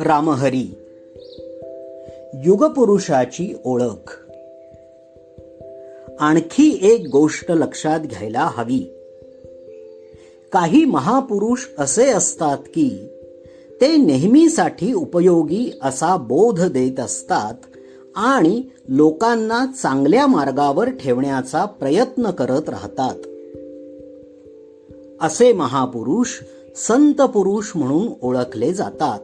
रामहरी युगपुरुषाची ओळख. आणखी एक गोष्ट लक्षात घ्यायला हवी. काही महापुरुष असे असतात की ते नेहमीसाठी उपयोगी असा बोध देत असतात आणि लोकांना चांगल्या मार्गावर ठेवण्याचा प्रयत्न करत राहतात. असे महापुरुष संत पुरुष म्हणून ओळखले जातात.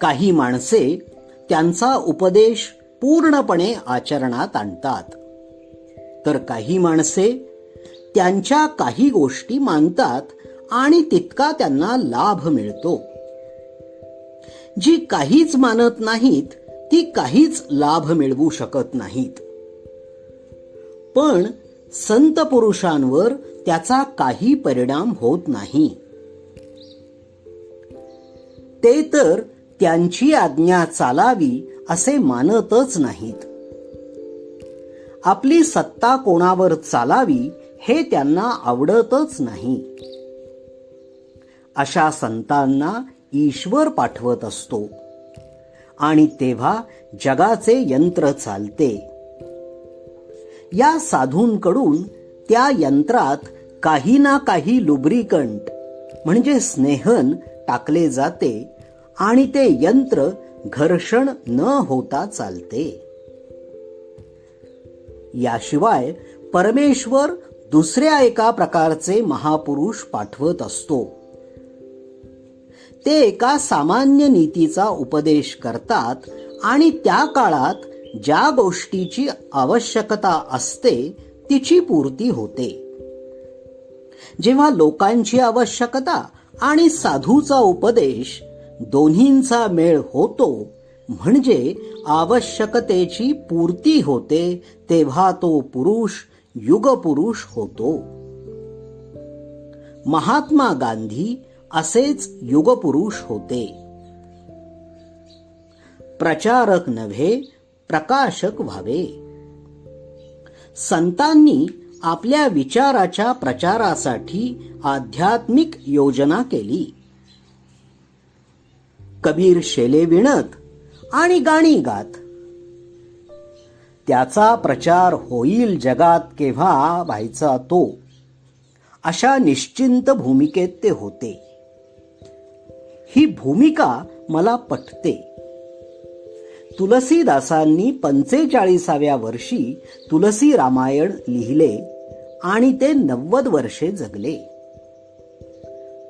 काही माणसे त्यांचा उपदेश पूर्णपणे आचरणात आणतात, तर काही माणसे त्यांच्या काही गोष्टी मानतात आणि तितका त्यांना लाभ मिळतो. जी काहीच मानत नाहीत ती काहीच लाभ मिळवू शकत नाहीत. पण संत पुरुषांवर त्याचा काही परिणाम होत नाही. ते तर त्यांची आज्ञा चालावी असे मानतच नाहीत. आपली सत्ता कोणावर चालावी हे त्यांना आवडतच नाही. अशा संतांना ईश्वर पाठवत असतो आणि तेव्हा जगाचे यंत्र चालते. या साधूंकडून त्या यंत्रात काही ना काही लुब्रिकंट म्हणजे स्नेहन टाकले जाते आणि ते यंत्र घर्षण न होता चालते. याशिवाय परमेश्वर दुसऱ्या एका प्रकारचे महापुरुष पाठवत असतो. ते एका सामान्य नीतीचा उपदेश करतात आणि त्या काळात ज्या गोष्टीची आवश्यकता असते तिची पूर्ती होते. जेव्हा लोकांची आवश्यकता आणि साधूचा उपदेश दोन्हींचा मेळ होतो, म्हणजे आवश्यकतेची पूर्ती होते, तेव्हा तो पुरुष युगपुरुष होतो. महात्मा गांधी असेच युगपुरुष होते. प्रचारक नव्हे, प्रकाशक व्हावे. संतांनी आपल्या विचाराच्या प्रचारासाठी आध्यात्मिक योजना केली. कबीर शेले विणत आणि गाणी गात. त्याचा प्रचार होईल जगात केव्हा व्हायचा तो, अशा निश्चिंत भूमिकेत ते होते. ही भूमिका मला पटते. तुलसीदासांनी 45व्या वर्षी तुलसी रामायण लिहिले आणि ते 90 वर्षे जगले.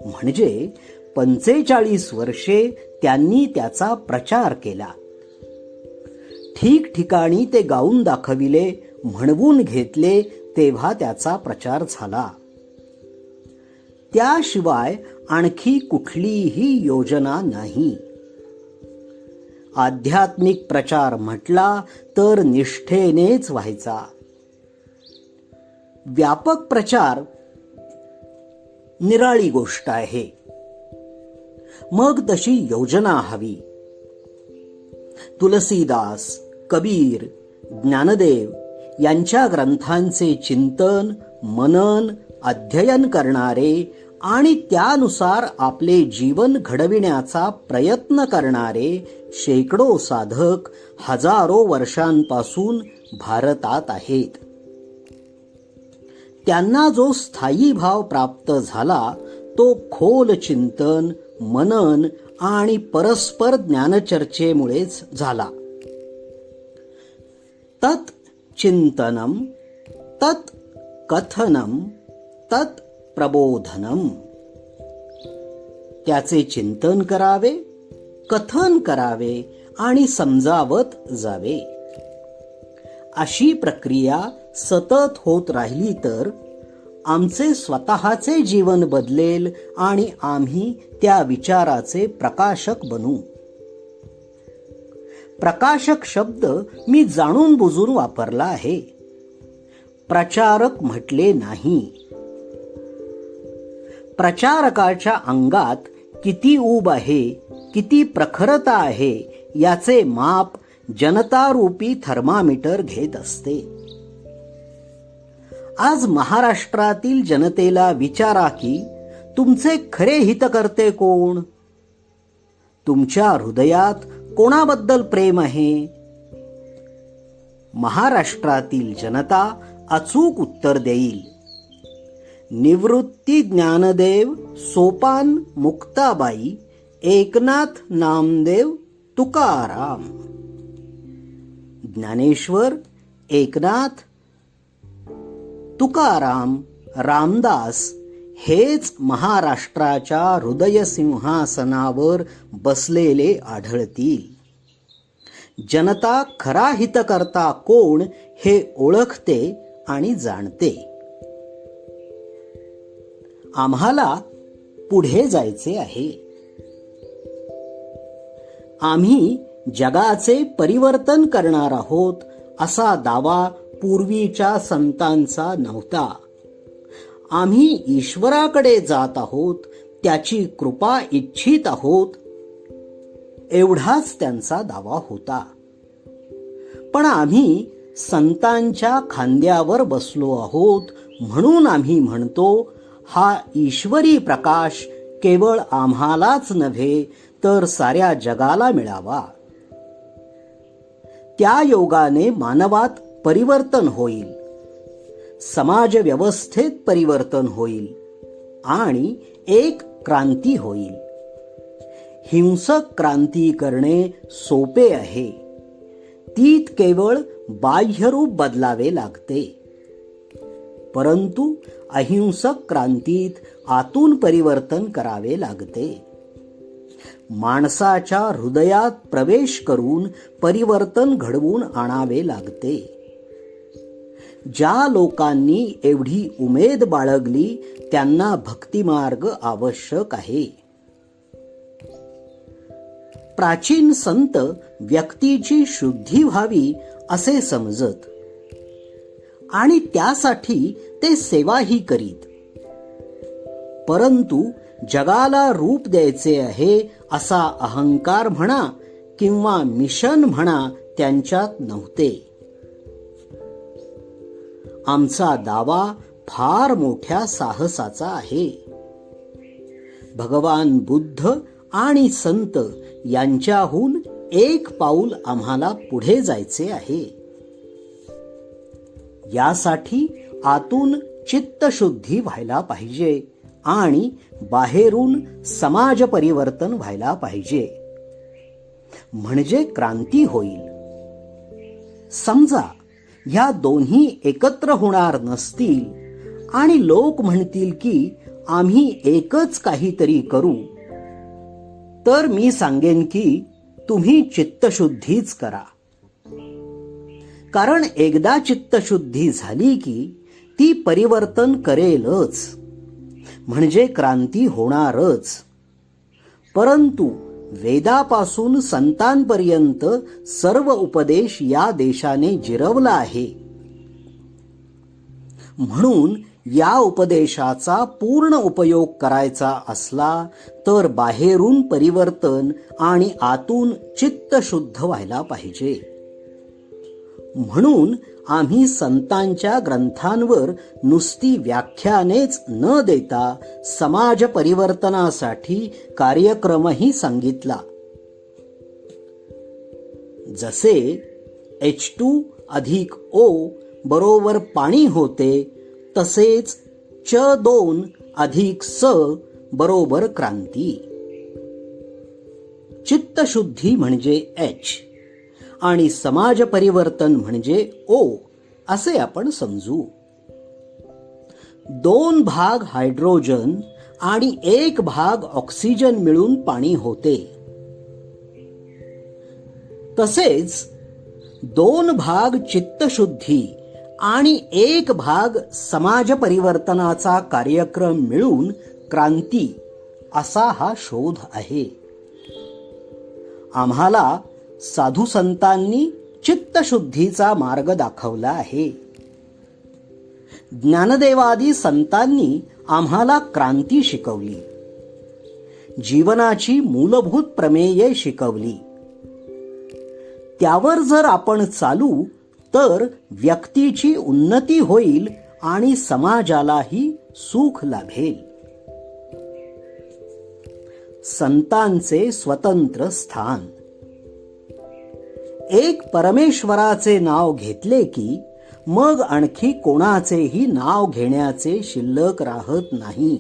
म्हणजे 45 वर्षे त्यांनी त्याचा प्रचार केला. ठिकठिकाणी ते गाऊन दाखविले, म्हणवून घेतले, तेव्हा त्याचा प्रचार झाला. त्याशिवाय आणखी कुठलीही योजना नाही. आध्यात्मिक प्रचार म्हटला तर निष्ठेनेच व्हायचा. व्यापक प्रचार निराळी गोष्ट आहे. मग तशी योजना हवी. तुलसीदास, कबीर, ज्ञानदेव यांच्या ग्रंथांचे चिंतन, मनन, अध्ययन करणारे आणि त्यानुसार आपले जीवन घडविण्याचा प्रयत्न करणारे शेकडो साधक हजारो वर्षांपासून भारतात आहेत. त्यांना जो स्थायी भाव प्राप्त झाला तो खोल चिंतन, मनन आणि परस्पर ज्ञानचर्चेमुळेच झाला. तत् चिंतनम, तत् कथनम, तत् प्रबोधनम. त्याचे चिंतन करावे, कथन करावे आणि समजावत जावे. अशी प्रक्रिया सतत होत राहिली तर आमचे स्वतःचे जीवन बदलेल आणि आम्ही त्या विचाराचे प्रकाशक बनू. प्रकाशक शब्द मी जाणून बुजून वापरला आहे, प्रचारक म्हटले नाही. प्रचारकाच्या अंगात किती ऊब आहे, किती प्रखरता आहे याचे माप जनतारूपी थर्मामीटर घेत असते. आज महाराष्ट्रातील जनतेला विचारा की तुमचे खरे हितकर्ते कोण? तुमच्या हृदयात कोणाबद्दल प्रेम आहे? महाराष्ट्रातील जनता अचूक उत्तर देईल. निवृत्ती ज्ञानदेव, सोपान मुक्ताबाई, एकनाथ नामदेव, तुकाराम. ज्ञानेश्वर, एकनाथ, तुकाराम, रामदास हेच महाराष्ट्राच्या हृदय सिंहासनावर बसलेले आढळतील. जनता खरा हितकर्ता कोण हे ओळखते आणि जाणते. आम्हाला पुढे जायचे आहे. आम्ही जगाचे परिवर्तन करणार आहोत असा दावा पूर्वीच्या संतांचा नव्हता. आम्ही ईश्वराकडे जात आहोत, त्याची कृपा इच्छित आहोत, एवढाच त्यांचा दावा होता. पण आम्ही संतांच्या खांद्यावर बसलो आहोत म्हणून आम्ही म्हणतो, हा ईश्वरी प्रकाश केवळ आम्हालाच नव्हे तर साऱ्या जगाला मिळावा. त्या योगाने मानवात परिवर्तन होईल, समाज व्यवस्थेत परिवर्तन होईल आणि एक क्रांती होईल. हिंसक क्रांती करणे सोपे आहे. तीत केवळ बाह्यरूप बदलावे लागते. परंतु अहिंसक क्रांतीत आतून परिवर्तन करावे लागते. माणसाच्या हृदयात प्रवेश करून परिवर्तन घडवून आणावे लागते. ज्या लोकांनी एवढी उमेद बाळगली त्यांना भक्तिमार्ग आवश्यक आहे. प्राचीन संत व्यक्तीची शुद्धी व्हावी असे समजत आणि त्यासाठी ते सेवाही करीत. परंतु जगाला रूप द्यायचे आहे असा अहंकार म्हणा किंवा मिशन म्हणा त्यांच्यात नव्हते. आमचा दावा फार मोठ्या साहसाचा आहे. भगवान बुद्ध आणि संत यांच्याहून एक पाऊल आम्हाला पुढे जायचे आहे. यासाठी आतून चित्तशुद्धी व्हायला पाहिजे आणि बाहेरून समाज परिवर्तन व्हायला पाहिजे. म्हणजे क्रांती होईल. समजा ह्या दोन्ही एकत्र होणार नसतील आणि लोक म्हणतील की आम्ही एकच काहीतरी करू, तर मी सांगेन की तुम्ही चित्तशुद्धीच करा. कारण एकदा चित्तशुद्धी झाली की ती परिवर्तन करेलच, म्हणजे क्रांती होणारच. परंतु वेदापासून संतांपर्यंत सर्व उपदेश या देशाने जिरवला आहे. म्हणून या उपदेशाचा पूर्ण उपयोग करायचा असला तर बाहेरून परिवर्तन आणि आतून चित्त शुद्ध व्हायला पाहिजे. म्हणून आम्ही संतांच्या ग्रंथांवर नुसती व्याख्यानेच न देता समाज परिवर्तनासाठी कार्यक्रमही सांगितला. जसे H2+O बरोबर पाणी होते, तसेच C2+S बरोबर क्रांती. चित्तशुद्धी म्हणजे H आणि समाज परिवर्तन म्हणजे O असे आपण समजू. 2 भाग हायड्रोजन आणि 1 भाग ऑक्सिजन मिळून पाणी होते. तसेच 2 भाग चित्तशुद्धी आणि 1 भाग समाज परिवर्तनाचा कार्यक्रम मिळून क्रांती असा हा शोध आहे. आम्हाला साधू संतांनी चित्तशुद्धीचा मार्ग दाखवला आहे. ज्ञानदेवादी संतांनी आम्हाला क्रांती शिकवली. जीवनाची मूलभूत प्रमेये शिकवली. त्यावर जर आपण चालू तर व्यक्तीची उन्नती होईल आणि समाजालाही सुख लाभेल. संतांचे स्वतंत्र स्थान. एक परमेश्वराचे नाव घेतले की मग आणखी कोणाचेही नाव घेण्याचे शिल्लक राहत नाही.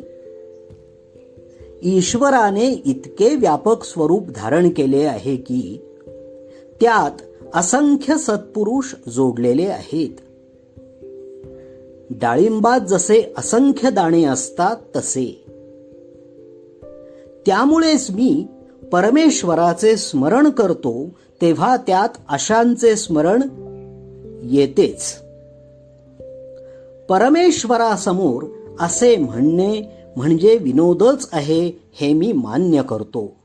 ईश्वराने इतके व्यापक स्वरूप धारण केले आहे की त्यात असंख्य सत्पुरुष जोडलेले आहेत. डाळिंबात जसे असंख्य दाणे असतात तसे. त्यामुळेच मी परमेश्वराचे स्मरण करतो तेव्हा त्यात अशांचे स्मरण येतेच. परमेश्वरासमोर असे म्हणणे म्हणजे विनोदच आहे हे मी मान्य करतो.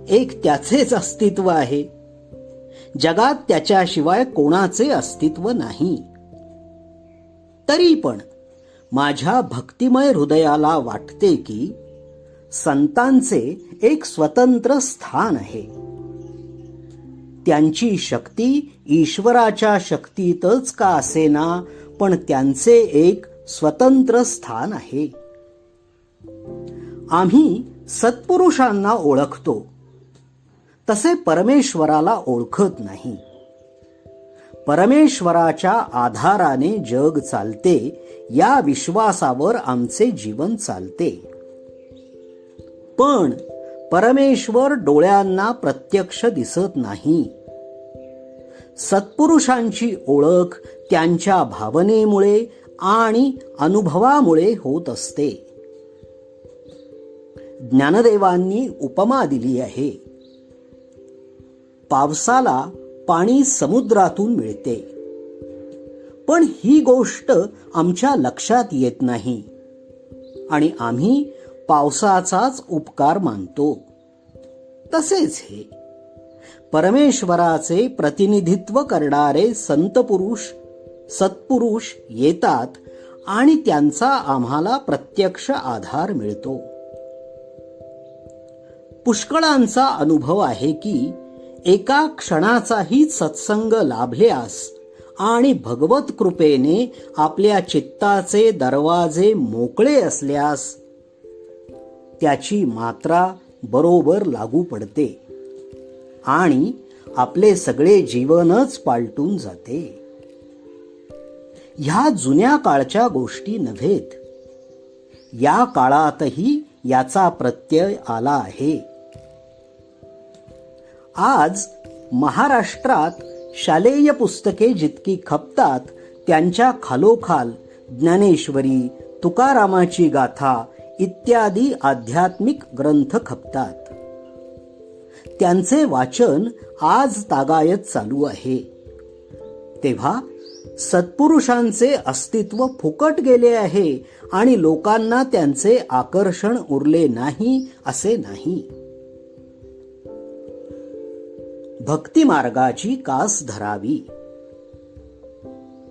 एक त्याचेच अस्तित्व आहे. जगात त्याच्याशिवाय कोणाचे अस्तित्व नाही. तरी पण माझ्या भक्तिमय हृदयाला वाटते की संतांचे एक स्वतंत्र स्थान आहे. त्यांची शक्ती ईश्वराच्या शक्तीतच का असेना, पण त्यांचे एक स्वतंत्र स्थान आहे. आम्ही सत्पुरुषांना ओळखतो, तसे परमेश्वराला ओळखत नाही. परमेश्वराच्या आधाराने जग चालते, या विश्वासावर आमचे जीवन चालते. पण परमेश्वर डोळ्यांना प्रत्यक्ष दिसत नाही. सत्पुरुषांची ओळख त्यांच्या भावनेमुळे आणि अनुभवामुळे होत असते. ज्ञानदेवांनी उपमा दिली आहे. पावसाला पाणी समुद्रातून मिळते, पण ही गोष्ट आमच्या लक्षात येत नाही आणि आम्ही पावसाचाच उपकार मानतो. तसेच हे परमेश्वराचे प्रतिनिधित्व करणारे संतपुरुष सत्पुरुष येतात आणि त्यांचा आम्हाला प्रत्यक्ष आधार मिळतो. पुष्कळांचा अनुभव आहे की एका क्षणाचाही सत्संग लाभल्यास आणि भगवत कृपेने आपल्या चित्ताचे दरवाजे मोकळे असल्यास त्याची मात्रा बरोबर लागू पडते आणि आपले सगळे जीवनच पालटून जाते. ह्या जुन्या काळच्या गोष्टी नव्हेत. या काळातही याचा प्रत्यय आला आहे. आज महाराष्ट्रात शालेय पुस्तके जितकी खपतात त्यांच्या खालोखाल ज्ञानेश्वरी, तुकारामाची गाथा इत्यादी आध्यात्मिक ग्रंथ खपतात. त्यांचे वाचन आज तागायत चालू आहे. तेव्हा सत्पुरुषांचे अस्तित्व फुकट गेले आहे आणि लोकांना त्यांचे आकर्षण उरले नाही असे नाही. भक्ती मार्गाची कास धरावी.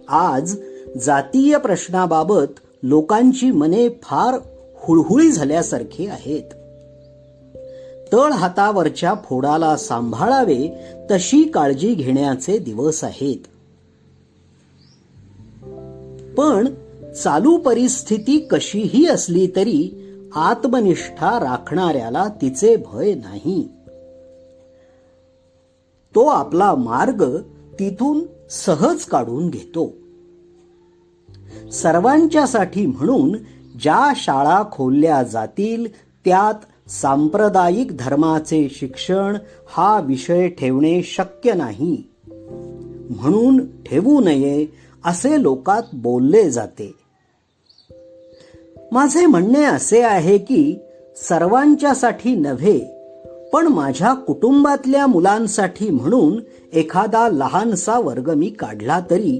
आज जातीय प्रश्नाबाबत लोकांची मने फार हुळहुळी झाल्यासारखी आहेत. तळ हातावरच्या फोडाला सांभाळावे तशी काळजी घेण्याचे दिवस आहेत. पण चालू परिस्थिती कशीही असली तरी आत्मनिष्ठा राखणाऱ्याला तिचे भय नाही. तो आपला मार्ग तिथून सहज काढून घेतो. सर्वांच्यासाठी म्हणून ज्या शाळा खोलल्या जातील त्यात सांप्रदायिक धर्माचे शिक्षण हा विषय ठेवणे शक्य नाही, म्हणून ठेवू नये असे लोकात बोलले जाते. माझे म्हणणे असे आहे की सर्वांच्यासाठी नव्हे, पण माझ्या कुटुंबातल्या मुलांसाठी म्हणून एखादा लहानसा वर्ग मी काढला तरी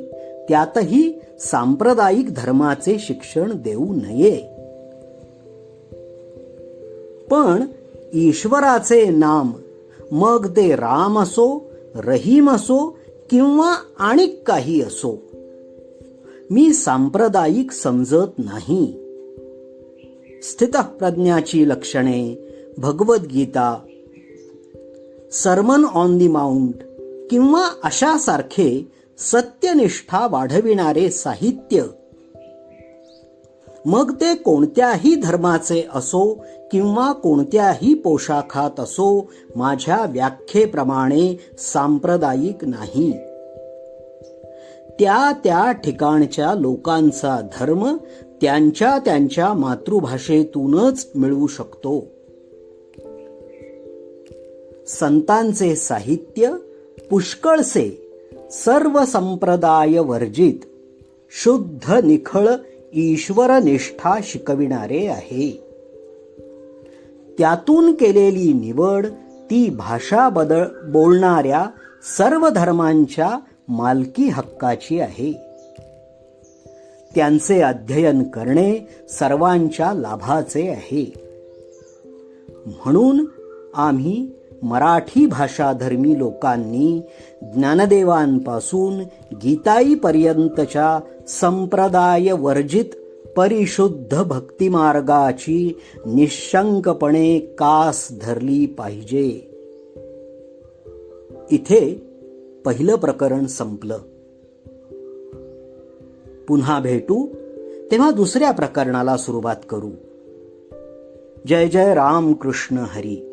त्यातही सांप्रदायिक धर्माचे शिक्षण देऊ नये. पण ईश्वराचे नाम, मग ते राम असो, रहीम असो किंवा आणिक काही असो, मी सांप्रदायिक समजत नाही. स्थितप्रज्ञाची लक्षणे, Bhagavad Gita, sermon on the mount किंवा अशासारखे सत्यनिष्ठा वाढविणारे साहित्य मग ते कोणत्याही धर्माचे असो किंवा कोणत्याही पोशाखात असो, माझ्या व्याख्येप्रमाणे सांप्रदायिक नाही. त्या त्या ठिकाणच्या लोकांचा धर्म त्यांच्या त्यांच्या मातृभाषेतूनच मिळवू शकतो. संतांचे साहित्य पुष्कळसे सर्व संप्रदाय वर्जित, शुद्ध निखळ ईश्वरनिष्ठा शिकविणारे आहे. त्यातून केलेली निवड ती भाषा बोलणाऱ्या सर्व धर्मांच्या मालकी हक्काची आहे. त्यांचे अध्ययन करणे सर्वांच्या लाभाचे आहे. म्हणून आम्ही मराठी भाषाधर्मी लोकांनी ज्ञानदेवांपासून गीताईपर्यंतच्या संप्रदाय वर्जित परिशुद्ध भक्तिमार्गाची निशंकपणे कास धरली पाहिजे. इथे पहिलं प्रकरण संपलं. पुन्हा भेटू तेव्हा दुसऱ्या प्रकरणाला सुरुवात करू. जय जय राम कृष्ण हरी.